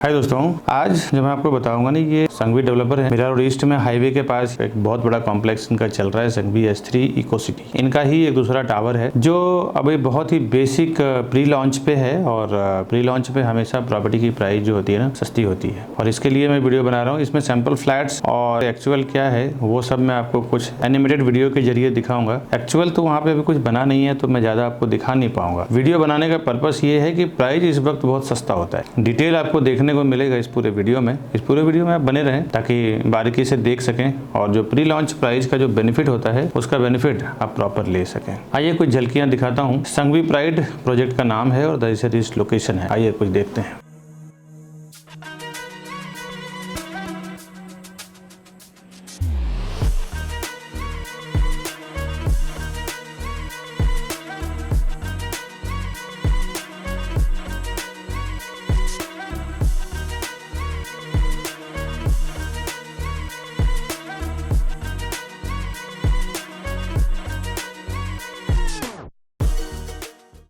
हाय दोस्तों, आज जो मैं आपको बताऊंगा ना, ये संघवी डेवलपर है। मीरा रोड ईस्ट में हाईवे के पास एक बहुत बड़ा कॉम्प्लेक्स इनका चल रहा है, संघवी S3 इको सिटी। इनका ही एक दूसरा टावर है जो अभी बहुत ही बेसिक प्री लॉन्च पे है। और प्री लॉन्च पे हमेशा प्रॉपर्टी की प्राइस जो होती है ना, सस्ती होती है। और इसके लिए मैं वीडियो बना रहा हूँ। इसमें सैंपल फ्लैट्स और एक्चुअल क्या है वो सब मैं आपको कुछ एनिमेटेड वीडियो के जरिए दिखाऊंगा। एक्चुअल तो वहाँ पे अभी कुछ बना नहीं है, तो मैं ज्यादा आपको दिखा नहीं पाऊंगा। वीडियो बनाने का पर्पस ये है कि प्राइस इस वक्त बहुत सस्ता होता है। डिटेल आपको देखने को मिलेगा इस पूरे वीडियो में। इस पूरे वीडियो में आप बने रहें ताकि बारीकी से देख सकें और जो प्री लॉन्च प्राइस का जो बेनिफिट होता है उसका बेनिफिट आप प्रॉपर ले सकें। आइए कुछ झलकियां दिखाता हूं। संघवी प्राइड प्रोजेक्ट का नाम है और दहीसर लोकेशन है। आइए कुछ देखते हैं।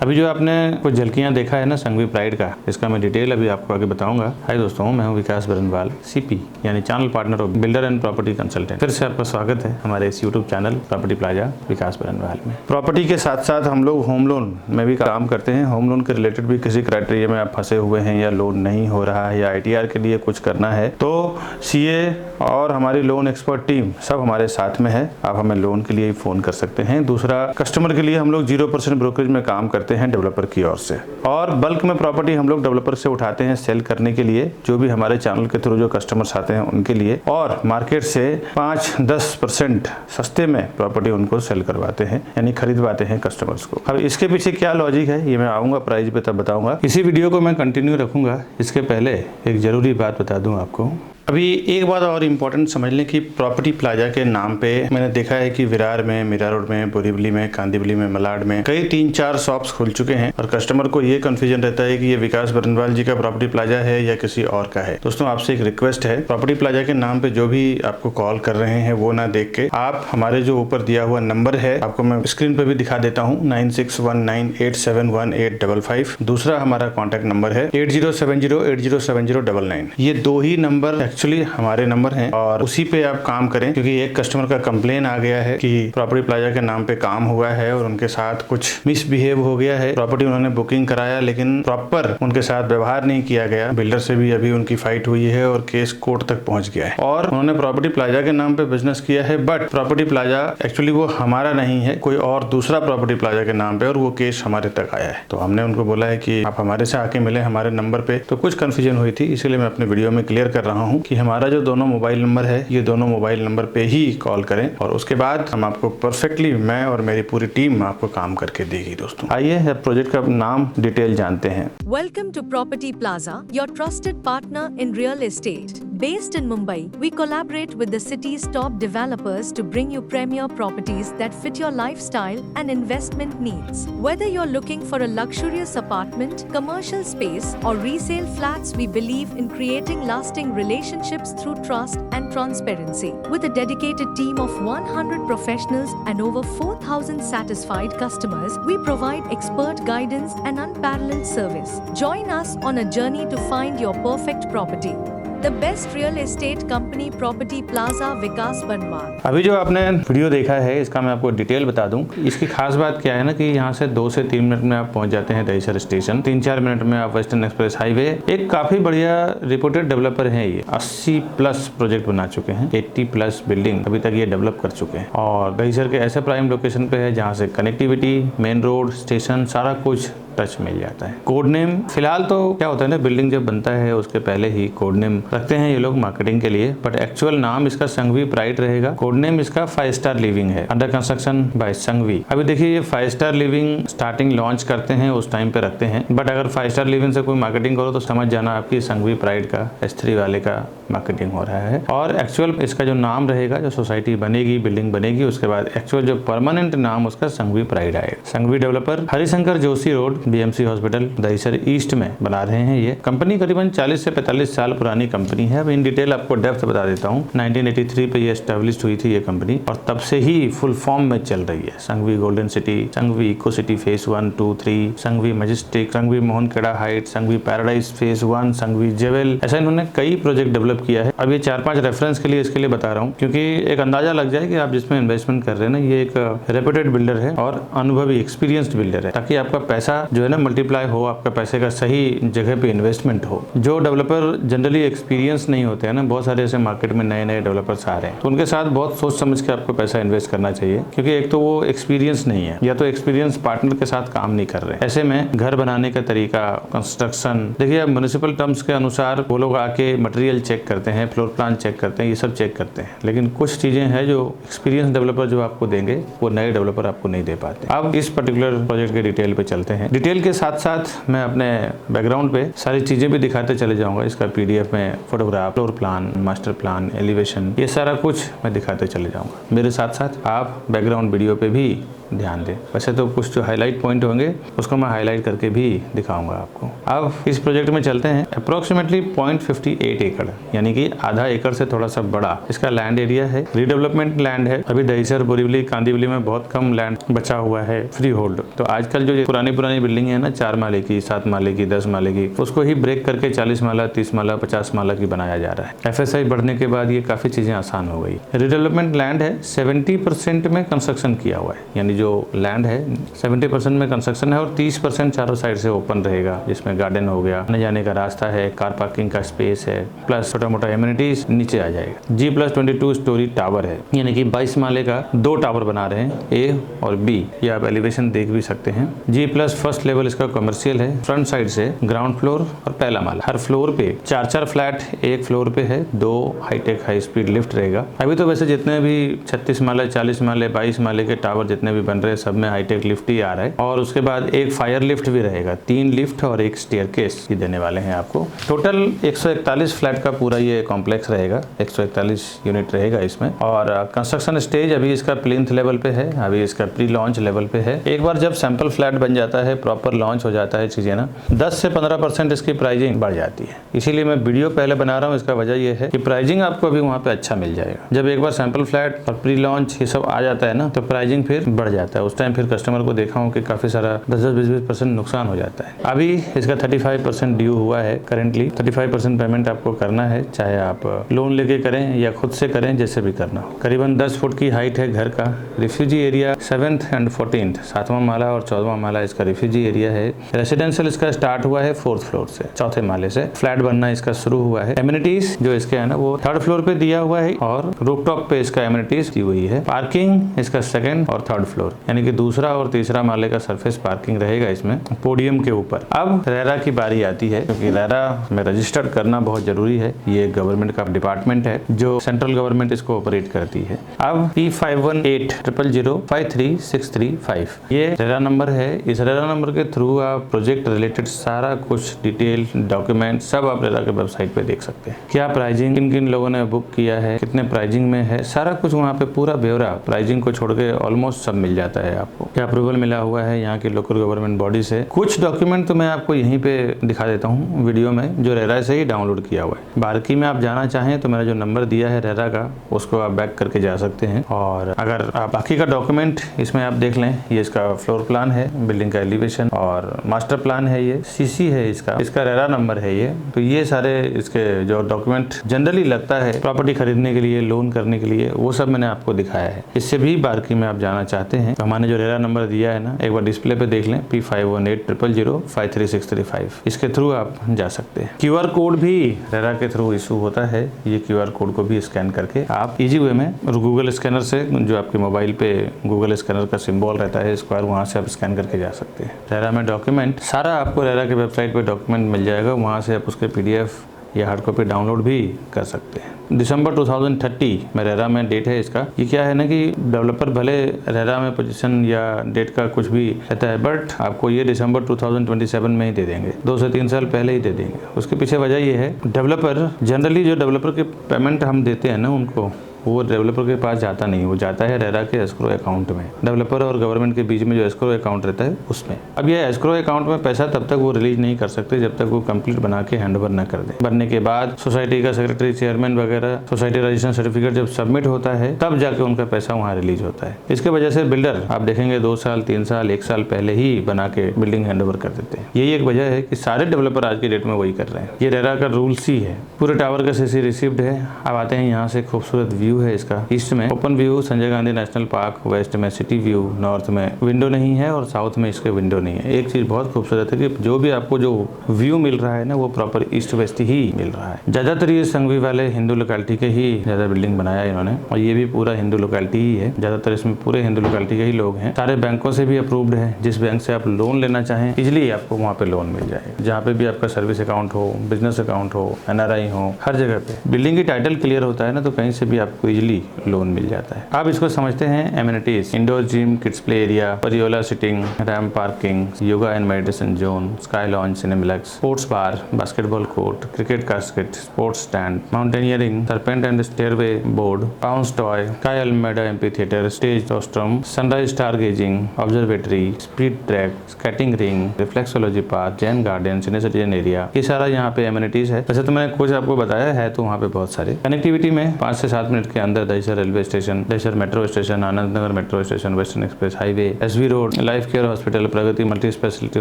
अभी जो आपने कुछ झलकियां देखा है ना संघवी प्राइड का, इसका मैं डिटेल अभी आपको आगे बताऊंगा। हाय दोस्तों, मैं हूं विकास बरनवाल, CP यानी channel partner of builder and property consultant. फिर से आपका स्वागत है हमारे इस यूट्यूब चैनल प्रॉपर्टी प्लाजा विकास बरनवाल में। प्रॉपर्टी के साथ साथ हम लोग होम लोन में भी काम करते हैं। होम लोन के रिलेटेड भी किसी क्राइटेरिया में आप फंसे हुए हैं या लोन नहीं हो रहा है या ITR के लिए कुछ करना है, तो CA और हमारी लोन एक्सपर्ट टीम सब हमारे साथ में है। आप हमें लोन के लिए फोन कर सकते हैं। दूसरा, कस्टमर के लिए हम लोग 0% ब्रोकरेज में काम करते हैं डेवलपर की ओर से। और बल्क में प्रॉपर्टी हम लोग डेवलपर से उठाते हैं सेल करने के लिए, जो भी हमारे चैनल के थ्रू जो कस्टमर्स आते हैं उनके लिए। और मार्केट से 5-10% सस्ते में प्रॉपर्टी उनको सेल करवाते हैं, यानी खरीदवाते हैं कस्टमर्स को। अब इसके पीछे क्या लॉजिक है ये मैं आऊंगा प्राइस पे तब बताऊंगा। इसी वीडियो को मैं कंटिन्यू रखूंगा। इसके पहले एक जरूरी बात बता दूं आपको। अभी एक बात और इम्पोर्टेंट समझ लें कि प्रॉपर्टी प्लाजा के नाम पे मैंने देखा है कि विरार में, मीरा रोड में, बोरीवली में, कांदिवली में, मलाड में कई 3-4 शॉप्स खुल चुके हैं। और कस्टमर को ये कंफ्यूजन रहता है कि ये विकास बरनवाल जी का प्रॉपर्टी प्लाजा है या किसी और का है। दोस्तों, आपसे एक रिक्वेस्ट है, प्रॉपर्टी प्लाजा के नाम पे जो भी आपको कॉल कर रहे हैं वो ना देख के आप हमारे जो ऊपर दिया हुआ नंबर है, आपको मैं स्क्रीन पे भी दिखा देता हूँ, 9619871855। दूसरा हमारा कॉन्टेक्ट नंबर है 8070807099। ये दो ही नंबर एक्चुअली हमारे नंबर हैं और उसी पे आप काम करें। क्योंकि एक कस्टमर का कंप्लेन आ गया है कि प्रॉपर्टी प्लाजा के नाम पे काम हुआ है और उनके साथ कुछ मिसबिहेव हो गया है। प्रॉपर्टी उन्होंने बुकिंग कराया लेकिन प्रॉपर उनके साथ व्यवहार नहीं किया गया। बिल्डर से भी अभी उनकी फाइट हुई है और केस कोर्ट तक पहुंच गया है। और उन्होंने प्रॉपर्टी प्लाजा के नाम पे बिजनेस किया है, बट प्रॉपर्टी प्लाजा एक्चुअली वो हमारा नहीं है, कोई और दूसरा प्रॉपर्टी प्लाजा के नाम पे, और वो केस हमारे तक आया है। तो हमने उनको बोला है कि आप हमारे से आके मिले हमारे नंबर पे। तो कुछ कंफ्यूजन हुई थी, इसीलिए मैं अपने वीडियो में क्लियर कर रहा हूँ कि हमारा जो दोनों मोबाइल नंबर है, ये दोनों मोबाइल नंबर पे ही कॉल करें और उसके बाद हम आपको परफेक्टली, मैं और मेरी पूरी टीम आपको काम करके देगी। दोस्तों, आइए प्रोजेक्ट का नाम डिटेल जानते हैं। Welcome to Property Plaza, your trusted partner in real estate. Based in Mumbai, we collaborate with the city's top developers to bring you premier properties that fit your lifestyle and investment needs. Whether you're looking for a luxurious apartment, commercial space, or resale flats, we believe in creating lasting relationships through trust and transparency. With a dedicated team of 100 professionals and over 4,000 satisfied customers, we provide expert guidance and unparalleled service. Join us on a journey to find your perfect property. The best real estate company, Property Plaza, विकास बरनवाल। अभी जो आपने video देखा है इसका मैं आपको detail बता दूं। इसकी खास बात क्या है ना कि यहाँ से 2 से 3 मिनट में आप पहुंच जाते हैं दहीसर स्टेशन। 3-4 मिनट में आप वेस्टर्न एक्सप्रेस हाईवे। एक काफी बढ़िया रिपोर्टेड डेवलपर है ये। 80+ प्रोजेक्ट बना चुके हैं, 80+ बिल्डिंग अभी तक ये डेवलप कर चुके हैं। और दहीसर के ऐसे प्राइम लोकेशन पे है जहाँ से कनेक्टिविटी, मेन रोड, स्टेशन, सारा कुछ टच मिल जाता है। कोड नेम फिलहाल तो क्या होता है ना, बिल्डिंग जब बनता है उसके पहले ही कोड नेम रखते हैं ये लोग मार्केटिंग के लिए, बट एक्चुअल नाम इसका संघवी प्राइड रहेगा। कोड नेम इसका 5 स्टार लिविंग है, अंडर कंस्ट्रक्शन बाय संघवी। अभी देखिए ये 5 स्टार लिविंग स्टार्टिंग लॉन्च करते हैं उस टाइम पे रखते हैं, बट अगर 5 स्टार लिविंग से कोई मार्केटिंग करो तो समझ जाना आपकी संघवी प्राइड का S3 वाले का मार्केटिंग हो रहा है। और एक्चुअल इसका जो नाम रहेगा, जो सोसाइटी बनेगी, बिल्डिंग बनेगी, उसके बाद एक्चुअल जो परमानेंट नाम उसका संघवी प्राइड आएगा। Sanghvi developer Harishankar Joshi road, BMC hospital, Dahisar east में बना रहे हैं। ये कंपनी करीबन 40 से 45 साल पुरानी कंपनी है। अब इन डिटेल आपको डेप्थ बता देता हूँ। 1983 पे ये एस्टेब्लिश हुई थी ये कंपनी और तब से ही फुल फॉर्म में चल रही है। Sanghvi golden city, Sanghvi eco city phase 1, 2, 3, Sanghvi majestic, Sanghvi Mohankheda height, Sanghvi paradise phase 1, Sanghvi jewel, ऐसा इन्होंने कई प्रोजेक्ट डेवलप किया है। अब ये 4-5 रेफरेंस के लिए इसके लिए बता रहा हूँ, क्योंकि एक अंदाजा लग जाए कि आप जिसमें इन्वेस्टमेंट कर रहे हैं ना, ये एक रेप्यूटेड बिल्डर है और अनुभवी एक्सपीरियंस्ड बिल्डर है, ताकि आपका पैसा जो है ना मल्टीप्लाई हो, आपका पैसे का सही जगह पे इन्वेस्टमेंट हो। जो डेवलपर जनरली एक्सपीरियंस नहीं होते हैं ना, बहुत सारे ऐसे मार्केट में नए नए डेवलपर्स आ रहे हैं, तो उनके साथ बहुत सोच समझ के आपको पैसा इन्वेस्ट करना चाहिए, क्योंकि एक तो वो एक्सपीरियंस नहीं है या तो एक्सपीरियंस पार्टनर के साथ काम नहीं कर रहे। ऐसे में घर बनाने का तरीका, कंस्ट्रक्शन, देखिए म्युनिसिपल टर्म्स के अनुसार वो लोग आके मटेरियल चेक करते हैं, फ्लोर प्लान चेक करते हैं, ये सब चेक करते हैं, लेकिन कुछ चीजें हैं जो एक्सपीरियंस डेवलपर जो आपको देंगे वो नए डेवलपर आपको नहीं दे पाते। अब इस पर्टिकुलर प्रोजेक्ट के डिटेल पे चलते हैं। डिटेल के साथ साथ मैं अपने बैकग्राउंड पे सारी चीजें भी दिखाते चले जाऊंगा। इसका पीडीएफ में photograph, floor plan, master plan, elevation, ये सारा कुछ मैं दिखाते चले जाऊंगा। मेरे साथ साथ आप बैकग्राउंड वीडियो पे भी ध्यान दें। वैसे तो कुछ जो हाईलाइट पॉइंट होंगे उसको मैं हाईलाइट करके भी दिखाऊंगा आपको। अब इस प्रोजेक्ट में चलते हैं। अप्रोक्सीमेटली 0.58 एकड़, यानी कि आधा एकड़ से थोड़ा सा बड़ा इसका लैंड एरिया है। रीडेवलपमेंट लैंड है। अभी दहिसर, बोरीवली, कांदिवली में बहुत कम लैंड बचा हुआ है फ्री होल्ड। तो आजकल जो पुरानी बिल्डिंग है ना, 4 माले की, 7 माले की, 10 माले की, उसको ही ब्रेक करके 40 माला, 30 माला, 50 माला की बनाया जा रहा है। FSI बढ़ने के बाद ये काफी चीजें आसान हो गई। रीडेवलपमेंट लैंड है, 70% में कंस्ट्रक्शन किया हुआ है, यानी जो लैंड है 70% में कंस्ट्रक्शन है और 30% चारों साइड से ओपन रहेगा, जिसमें गार्डन हो गया, आने जाने का रास्ता है, कार पार्किंग का स्पेस है, प्लस छोटा मोटा एमिनिटीज नीचे आ जाएगा। G+22 स्टोरी टावर है, यानी कि 22 माले का 2 टावर बना रहे हैं, A और B। ये आप एलिवेशन देख भी सकते हैं। G+ फर्स्ट लेवल इसका कमर्शियल है। फ्रंट साइड से ग्राउंड फ्लोर और पहला माला, हर फ्लोर पे 4-4 फ्लैट एक फ्लोर पे है, 2 हाईटेक हाई स्पीड लिफ्ट रहेगा। अभी तो वैसे जितने भी 36 माले, 40 माले, 22 माले के टावर जितने भी बन रहे हैं सब में हाईटेक लिफ्ट ही आ रहा है। और उसके बाद एक फायर लिफ्ट भी रहेगा, 3 लिफ्ट और एक स्टेयरकेस ही देने वाले हैं आपको। टोटल 141 फ्लैट का पूरा ये कॉम्प्लेक्स रहेगा, 141 यूनिट रहेगा इसमें। और कंस्ट्रक्शन स्टेज अभी इसका प्लिंथ लेवल पे है, अभी इसका प्री लॉन्च लेवल पे है। एक बार जब सैंपल फ्लैट बन जाता है, प्रॉपर लॉन्च हो जाता है चीजें ना, 10 से 15% इसकी प्राइसिंग बढ़ जाती है। इसीलिए मैं वीडियो पहले बना रहा हूँ। इसका वजह यह है कि प्राइसिंग आपको अभी वहाँ पे अच्छा मिल जाएगा। जब एक बार सैंपल फ्लैट और प्री लॉन्च ये सब आ जाता है ना, तो प्राइसिंग फिर बढ़ जाता है। उस टाइम फिर कस्टमर को देखा हूँ कि काफी सारा 10-20% नुकसान हो जाता है। अभी इसका 35% ड्यू हुआ है करेंटली। 35% पेमेंट आपको करना है, चाहे आप लोन लेके करें या खुद से करें, जैसे भी करना हो। करीबन 10 फुट की हाइट है घर का। Refugee area 7th and 14th, 7वां माला और 14वां माला इसका रिफ्यूजी एरिया है। रेसिडेंशियल इसका स्टार्ट हुआ है 4th फ्लोर से, 4थे माले से फ्लैट बनना इसका शुरू हुआ है। एमिनिटीज जो इसके है ना वो 3rd फ्लोर पे दिया हुआ है और रूफटॉप पे इसका एमिनिटीज दी हुई है। पार्किंग इसका 2nd और 3rd फ्लोर, यानी कि दूसरा और तीसरा माले का सरफेस पार्किंग रहेगा इसमें पोडियम के ऊपर। अब रेरा की बारी आती है, क्योंकि रेरा में रजिस्टर्ड करना बहुत जरूरी है। ये गवर्नमेंट का डिपार्टमेंट है जो सेंट्रल गवर्नमेंट इसको ऑपरेट करती है। अब P5180005365 ये रेरा नंबर है। इस रेरा नंबर के थ्रू आप प्रोजेक्ट रिलेटेड सारा कुछ डिटेल डॉक्यूमेंट सब आप रेरा के वेबसाइट पे देख सकते हैं। क्या प्राइसिंग, किन किन लोगों ने बुक किया है, कितने प्राइसिंग में है, सारा कुछ वहाँ पे पूरा ब्यौरा, प्राइसिंग को छोड़ के ऑलमोस्ट सब मिल जाता है आपको। क्या अप्रूवल मिला हुआ है यहाँ की लोकल गवर्नमेंट बॉडी से। कुछ डॉक्यूमेंट तो मैं आपको यहीं पे दिखा देता हूँ वीडियो में, जो रेरा से ही डाउनलोड किया हुआ है। बाकी में आप जाना चाहें तो मेरा जो नंबर दिया है रेरा का, उसको आप बैक करके जा सकते हैं। और अगर आप बाकी का डॉक्यूमेंट इसमें आप देख लें, ये इसका फ्लोर प्लान है, बिल्डिंग का एलिवेशन और मास्टर प्लान है, ये CC है इसका रेरा नंबर है ये। तो ये सारे इसके जो डॉक्यूमेंट जनरली लगता है प्रॉपर्टी खरीदने के लिए, लोन करने के लिए, वो सब मैंने आपको दिखाया है। इससे भी बाकी में आप जाना चाहते हैं तो हमारे जो रेरा नंबर दिया है ना, एक बार डिस्प्ले पे देख लें, P5180005365। इसके थ्रू आप जा सकते हैं। QR कोड भी रेरा के थ्रू इशू होता है। ये QR कोड को भी स्कैन करके आप इजी वे में गूगल स्कैनर से, जो आपके मोबाइल पे गूगल स्कैनर का सिंबल रहता है स्क्वायर, वहाँ से आप स्कैन करके जा सकते हैं। रेरा में डॉक्यूमेंट सारा आपको रेरा के वेबसाइट पे डॉक्यूमेंट मिल जाएगा, वहाँ से आप उसके PDF या हार्ड कॉपी डाउनलोड भी कर सकते हैं। दिसंबर 2030 में रेरा में डेट है इसका। ये क्या है ना कि डेवलपर भले रेरा में पोजीशन या डेट का कुछ भी रहता है, बट आपको ये दिसंबर 2027 में ही दे देंगे, 2 से 3 साल पहले ही दे देंगे। उसके पीछे वजह ये है, डेवलपर जनरली जो डेवलपर के पेमेंट हम देते हैं ना उनको, वो डेवलपर के पास जाता नहीं, वो जाता है रेरा के एस्क्रो अकाउंट में। डेवलपर और गवर्नमेंट के बीच में जो एस्क्रो अकाउंट रहता है उसमें। अब ये एस्क्रो अकाउंट में पैसा तब तक वो रिलीज नहीं कर सकते जब तक वो कंप्लीट बना के हैंड ओवर ना कर दे। बनने के बाद सोसाइटी का सेक्रेटरी, चेयरमैन वगैरह, सोसाइटी रजिस्ट्रेशन सर्टिफिकेट जब सबमिट होता है तब जाके उनका पैसा वहाँ रिलीज होता है। इसके वजह से बिल्डर आप देखेंगे 2 साल, 3 साल, 1 साल पहले ही बना के बिल्डिंग हैंड ओवर कर देते हैं। यही एक वजह है कि सारे डेवलपर आज की डेट में वही कर रहे हैं। ये रेरा का रूल्स ही है। पूरे टावर का सीसी रिसिप्ट है। अब आते हैं यहाँ से, खूबसूरत व्यू है इसका। ईस्ट में open view Sanjay Gandhi national park, west में सिटी व्यू, नॉर्थ में विंडो नहीं है और साउथ में इसके विंडो नहीं है। एक चीज बहुत खूबसूरत है कि जो भी आपको जो व्यू मिल रहा है ना वो प्रॉपर ईस्ट वेस्ट ही मिल रहा है। ज्यादातर ये संघवी वाले हिंदू लोकेलिटी के ही ज्यादा बिल्डिंग बनाया इन्होंने, और ये भी पूरा हिंदू लोकेलिटी ही है। ज्यादातर इसमें पूरे हिंदू लोकेलिटी के ही लोग हैं। सारे बैंकों से भी अप्रूव्ड है। जिस बैंक से आप लोन लेना चाहें इजिली आपको वहाँ पे लोन मिल जाएगा। जहाँ पे भी आपका सर्विस अकाउंट हो, बिजनेस अकाउंट हो, NRI हो, हर जगह पे बिल्डिंग की टाइटल क्लियर होता है ना तो कहीं से भी आपको इजिली लोन मिल जाता है। अब इसको समझते हैं amenities. Indoor gym, kids play area, pergola sitting, ramp parking, yoga and meditation zone, sky lounge, Cinemax, sports bar, basketball court, cricket casket, sports stand, mountaineering, serpent and stairway board, bounce toy, sky Almeda amphitheatre, stage rostrum, sunrise star gazing, observatory, speed track, skating ring, reflexology park, zen garden, senior citizen area, ये सारा यहाँ पे amenities है। वैसे तो मैंने कुछ आपको बताया है, तो वहाँ पे बहुत सारे कनेक्टिविटी में 5 से 7 मिनट के अंदर Dahisar railway station, Dahisar metro station, Anand Nagar metro station, western express highway, SV road, life care hospital, Pragati multi speciality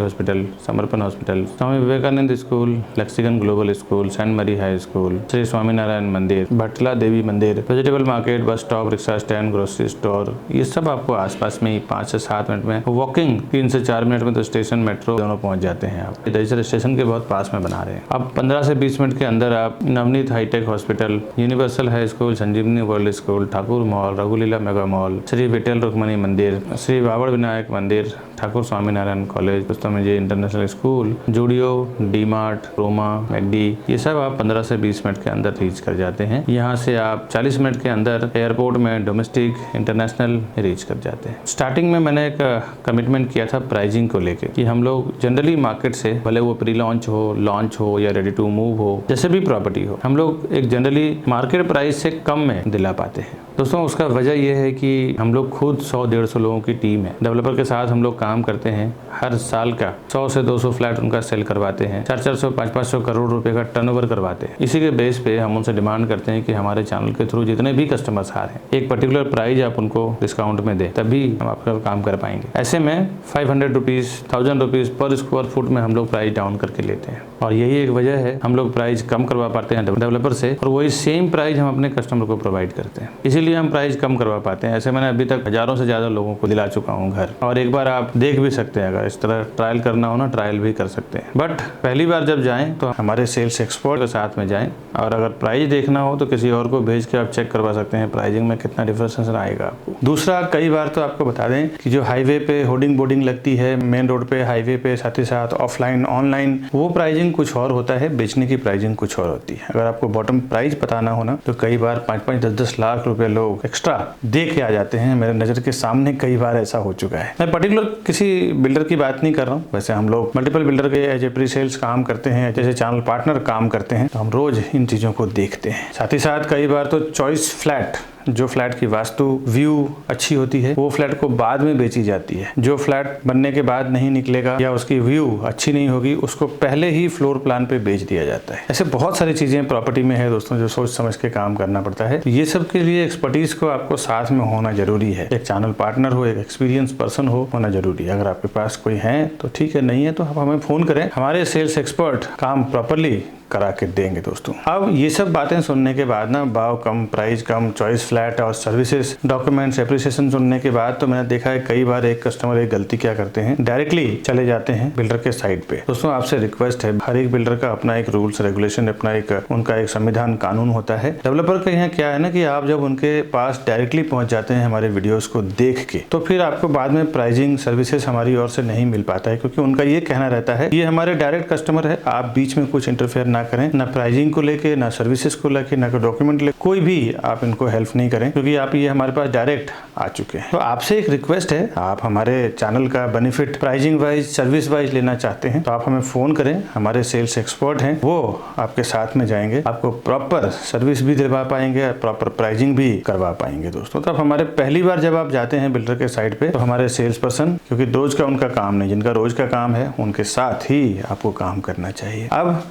hospital, Samarpan hospital, Swami Vivekanand school, lexicon global school, saint Mary high school, Shri Swaminarayan Mandir, Bhatla Devi Mandir, vegetable market, bus stop, rickshaw stand, grocery store, ये सब आपको आसपास में ही 5 से 7 minute में, walking 3 से 4 minute में तो स्टेशन मेट्रो दोनों पहुंच जाते हैं। आप दहिसर स्टेशन के बहुत पास में बना रहे हैं। अब 15 से 20 मिनट के अंदर आप Navneet hitech hospital, universal high school, Sanjivani world school, Thakur mall, रघुलीला मेगा मॉल, श्री विठल रुक्मणी मंदिर, श्री बावड़ विनायक मंदिर, ठाकुर स्वामीनारायण कॉलेज, दोस्तों में ये international school, Zudio, D mart, Roma, McD, ये सब आप 15 से 20 मिनट के अंदर रीच कर जाते हैं। यहाँ से आप 40 मिनट के अंदर एयरपोर्ट में डोमेस्टिक, इंटरनेशनल रीच कर जाते हैं। स्टार्टिंग में मैंने एक कमिटमेंट किया था प्राइसिंग को लेके कि हम लोग जनरली मार्केट से, भले वो प्री लॉन्च हो या रेडी टू मूव हो, जैसे भी प्रॉपर्टी हो, हम लोग एक जनरली मार्केट प्राइस से कम में दिला पाते हैं। दोस्तों उसका वजह यह है कि हम लोग खुद 100-150 लोगों की टीम है। डेवलपर के साथ हम लोग काम करते हैं। हर साल का 100 से 200 फ्लैट उनका सेल करवाते हैं। 400-400, 500-500 करोड़ रुपए का टर्नओवर करवाते हैं। इसी के बेस पे हम उनसे डिमांड करते हैं कि हमारे चैनल के थ्रू जितने भी कस्टमर्स आ रहे हैं, एक पर्टिकुलर प्राइस आप उनको डिस्काउंट में दें, तभी हम आपका काम कर पाएंगे। ऐसे में 500 rupees, 1000 rupees per square foot में हम लोग प्राइस डाउन करके लेते हैं, और यही एक वजह है हम लोग प्राइस कम करवा पाते हैं डेवलपर से, और वही सेम प्राइस हम अपने कस्टमर को प्रोवाइड करते हैं। इसीलिए हम प्राइस कम करवा पाते हैं। ऐसे मैंने अभी तक हजारों से ज्यादा लोगों को दिला चुका हूँ घर, और एक बार आप देख भी सकते हैं। अगर इस तरह ट्रायल करना हो ना, ट्रायल भी कर सकते हैं। बट पहली बार जब जाएं तो हमारे सेल्स एक्सपर्ट के साथ में जाएं, और अगर प्राइस देखना हो तो किसी और को भेज के आप चेक करवा सकते हैं प्राइसिंग में कितना डिफरेंस आएगा आपको। दूसरा, कई बार तो आपको बता दें कि जो हाईवे पे होर्डिंग बोर्डिंग लगती है, मेन रोड पे, हाईवे पे, साथ ही साथ ऑफलाइन, ऑनलाइन, वो प्राइसिंग कुछ और होता है, बेचने की प्राइसिंग कुछ और होती है। अगर आपको बॉटम प्राइस पता ना हो ना, तो कई बार 5-5, 10-10 लाख रुपए लोग एक्स्ट्रा दे के आ जाते हैं। मेरे नजर के सामने कई बार ऐसा हो चुका है। मैं पर्टिकुलर किसी बिल्डर की बात नहीं कर रहा हूँ। वैसे हम लोग मल्टीपल बिल्डर के एज ए प्री सेल्स काम करते हैं, जैसे चैनल पार्टनर काम करते हैं, तो हम रोज इन चीजों को देखते हैं। साथ ही साथ कई बार तो चॉइस फ्लैट, जो फ्लैट की वास्तु व्यू अच्छी होती है, वो फ्लैट को बाद में बेची जाती है। जो फ्लैट बनने के बाद नहीं निकलेगा या उसकी व्यू अच्छी नहीं होगी, उसको पहले ही फ्लोर प्लान पे बेच दिया जाता है। ऐसे बहुत सारी चीजें प्रॉपर्टी में है दोस्तों, जो सोच समझ के काम करना पड़ता है। तो ये सब के लिए एक्सपर्टीज को आपको साथ में होना जरूरी है। एक चैनल पार्टनर हो, एक एक्सपीरियंस पर्सन हो, होना जरूरी है। अगर आपके पास कोई है तो ठीक है, नहीं है तो आप हमें फोन करें, हमारे सेल्स एक्सपर्ट काम प्रॉपरली करा के देंगे दोस्तों। अब ये सब बातें सुनने के बाद ना, भाव कम, प्राइस कम, चॉइस फ्लैट और सर्विसेज, डॉक्यूमेंट्स, एप्रिसिएशन सुनने के बाद तो मैंने देखा है कई बार एक कस्टमर एक गलती क्या करते हैं, डायरेक्टली चले जाते हैं बिल्डर के साइट पे। दोस्तों आपसे रिक्वेस्ट है, हर एक बिल्डर का अपना एक रूल्स रेगुलेशन, अपना एक उनका एक संविधान कानून होता है। डेवलपर का यहाँ क्या है ना कि आप जब उनके पास डायरेक्टली पहुंच जाते हैं हमारे वीडियोस को देख के, तो फिर आपको बाद में प्राइसिंग सर्विसेज हमारी ओर से नहीं मिल पाता है, क्योंकि उनका ये कहना रहता है ये हमारे डायरेक्ट कस्टमर है, आप बीच में कुछ इंटरफेयर ना ना करें, ना प्राइसिंग को लेके, ना सर्विसेज को लेके, ना डॉक्यूमेंट लेके, कोई भी आप इनको हेल्प नहीं करें, क्योंकि आप ये हमारे पास डायरेक्ट आ चुके हैं। तो आपसे एक रिक्वेस्ट है, आप हमारे चैनल का benefit pricing wise, service wise लेना चाहते हैं तो आप हमें फोन करें। हमारे सेल्स एक्सपर्ट हैं, वो आपके साथ में जाएंगे, आपको प्रॉपर सर्विस भी दिलवा पाएंगे, प्रॉपर प्राइसिंग भी करवा पाएंगे दोस्तों। तो आप हमारे पहली बार जब आप जाते हैं बिल्डर के साइट पे, तो हमारे सेल्स पर्सन, क्योंकि रोज का उनका काम नहीं, जिनका रोज का काम है उनके साथ ही आपको काम करना चाहिए। अब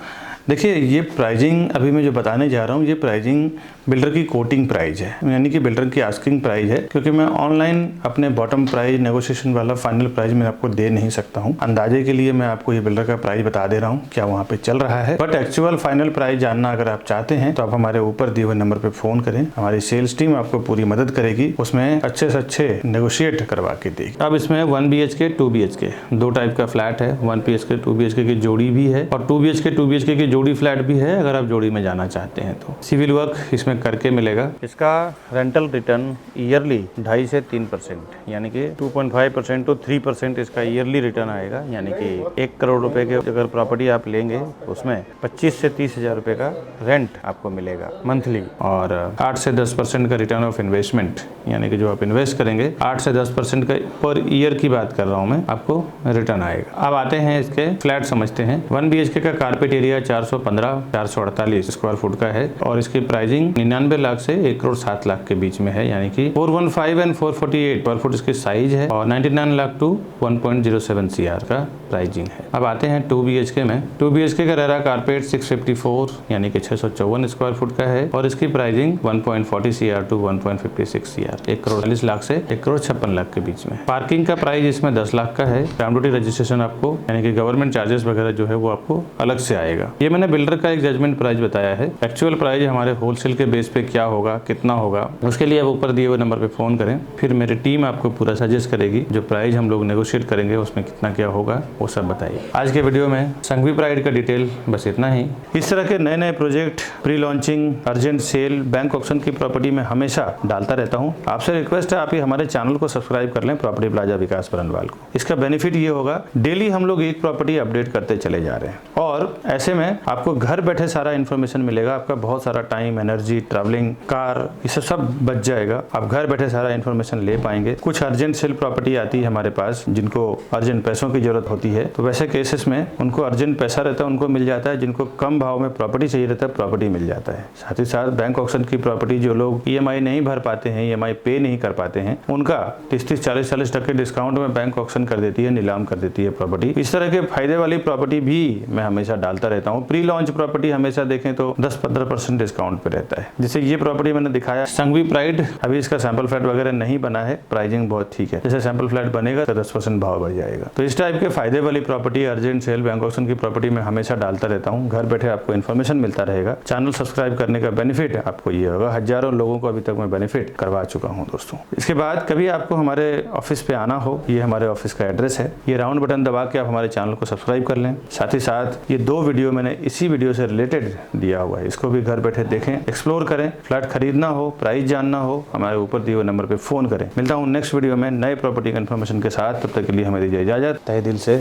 देखिए, ये प्राइजिंग अभी मैं जो बताने जा रहा हूँ, ये प्राइजिंग बिल्डर की कोटिंग प्राइस है, यानी कि बिल्डर की आस्किंग प्राइस है, क्योंकि मैं ऑनलाइन अपने बॉटम प्राइस नेगोशिएशन वाला फाइनल प्राइस मैं आपको दे नहीं सकता हूँ। अंदाजे के लिए मैं आपको ये बिल्डर का प्राइस बता दे रहा हूँ क्या वहाँ पे चल रहा है, बट एक्चुअल फाइनल प्राइस जानना अगर आप चाहते हैं तो आप हमारे ऊपर दिए हुए नंबर पे फोन करें। हमारी सेल्स टीम आपको पूरी मदद करेगी, उसमें अच्छे से अच्छे नेगोशिएट करवा के देगी। अब इसमें 1 BHK 2 BHK दो टाइप का फ्लैट है। 1 BHK 2 BHK की जोड़ी भी है और 2 BHK 2 BHK की जोड़ी फ्लैट भी है, अगर आप जोड़ी में जाना चाहते हैं तो। सिविल वर्क इसमें करके मिलेगा। इसका रेंटल रिटर्न ईयरली 2.5 से 3%, यानी कि 2.5% to 3% इसका ईयरली रिटर्न आएगा। यानी कि 1 करोड़ रुपए के अगर प्रॉपर्टी आप लेंगे उसमें 25 से 30 हजार रुपए का रेंट आपको मिलेगा मंथली, और 8 से 10% का रिटर्न ऑफ इन्वेस्टमेंट, यानी कि जो आप इन्वेस्ट करेंगे 8 से 10% का पर ईयर की बात कर रहा हूँ मैं, आपको रिटर्न आएगा। अब आते हैं इसके फ्लैट समझते हैं। 1 BHK का कारपेट एरिया 448 स्क्वायर फुट का है और इसकी प्राइसिंग 99 लाख से 1 करोड़ 7 लाख के बीच में है, यानी कि 415 एंड 448 स्क्वायर फुट इसकी साइज है और 99 लाख टू 1.07 CR का प्राइसिंग है। अब आते हैं 2 BHK में। 2 BHK का रेरा कारपेट 654 यानी कि 654 स्क्वायर फुट का है और इसकी pricing 1.40 CR to 1.56 CR, 1 crore 40 lakh से 1 करोड़ 56 लाख के बीच में। पार्किंग का प्राइस इसमें 10 लाख का है। स्टैम्प ड्यूटी रजिस्ट्रेशन आपको, यानी कि गवर्नमेंट चार्जेस वगैरह जो है वो आपको अलग से आएगा। ये मैंने बिल्डर का एक जजमेंट प्राइस बताया है। एक्चुअल प्राइस हमारे होलसेल के बेस पे क्या होगा, कितना होगा, उसके लिए आप ऊपर दिए हुए नंबर पे फोन करें, फिर मेरी टीम आपको पूरा सजेस्ट करेगी। जो प्राइस हम लोग नेगोशिएट करेंगे उसमें कितना क्या होगा वो सब बताइए। आज के वीडियो में संघवी प्राइड का डिटेल बस इतना ही। इस तरह के नए नए project, pre launching, urgent sale, bank auction की प्रॉपर्टी में हमेशा डालता रहता हूँ। आपसे रिक्वेस्ट है आप ही हमारे चैनल को सब्सक्राइब कर लें, प्रॉपर्टी प्लाजा विकास बरनवाल को। इसका बेनिफिट ये होगा, डेली हम लोग एक प्रॉपर्टी अपडेट करते चले जा रहे हैं और ऐसे में आपको घर बैठे सारा इन्फॉर्मेशन मिलेगा। आपका बहुत सारा टाइम, एनर्जी, ट्रैवलिंग, कार, ये सब बच जाएगा। आप घर बैठे सारा इन्फॉर्मेशन ले पाएंगे। कुछ अर्जेंट सेल प्रॉपर्टी आती है हमारे पास जिनको अर्जेंट पैसों की जरूरत होती है, तो वैसे केसेस में उनको अर्जेंट पैसा रहता है, उनको मिल जाता है। जिनको कम भाव में प्रॉपर्टी चाहिए रहता है, प्रॉपर्टी मिल जाता है। साथ ही साथ बैंक ऑक्शन की प्रॉपर्टी, जो लोग EMI नहीं भर पाते हैं, EMI पे नहीं कर पाते हैं, उनका 30-40, 40% डिस्काउंट में बैंक ऑक्शन कर देती है, नीलाम कर देती है प्रॉपर्टी। इस तरह के फायदे वाली प्रॉपर्टी भी मैं हमेशा डालता रहता हूँ। प्री लॉन्च प्रॉपर्टी हमेशा देखें तो 10-15% डिस्काउंट पे रहता है। जैसे ये प्रॉपर्टी मैंने दिखाया संघवी प्राइड, अभी इसका सैंपल फ्लैट वगैरह नहीं बना है, प्राइसिंग बहुत ठीक है। जैसे सैंपल फ्लैट बनेगा तो 10% भाव बढ़ जाएगा। तो इस टाइप के फायदे वाली property, urgent sale, bank auction की प्रॉपर्टी में हमेशा डालता रहता हूँ। घर बैठे आपको इन्फॉर्मेशन मिलता रहेगा। चैनल सब्सक्राइब करने का बेनिफिट आपको ये होगा। हजारों लोगों को अभी तक मैं बेनिफिट करवा चुका हूँ दोस्तों। इसके बाद कभी आपको हमारे ऑफिस पे आना हो, ये हमारे ऑफिस का एड्रेस है। ये राउंड बटन दबा के आप हमारे चैनल को सब्सक्राइब कर लें। साथ ही साथ ये 2 वीडियो मैंने इसी वीडियो से रिलेटेड दिया हुआ है, इसको भी घर बैठे देखें, एक्सप्लोर करें। फ्लैट खरीदना हो, प्राइस जानना हो, हमारे ऊपर दिए हुए नंबर पे फोन करें। मिलता हूँ नेक्स्ट वीडियो में नए प्रॉपर्टी का इन्फॉर्मेशन के साथ। तब तक के लिए हमें दीजिए इजाजत। तहे दिल से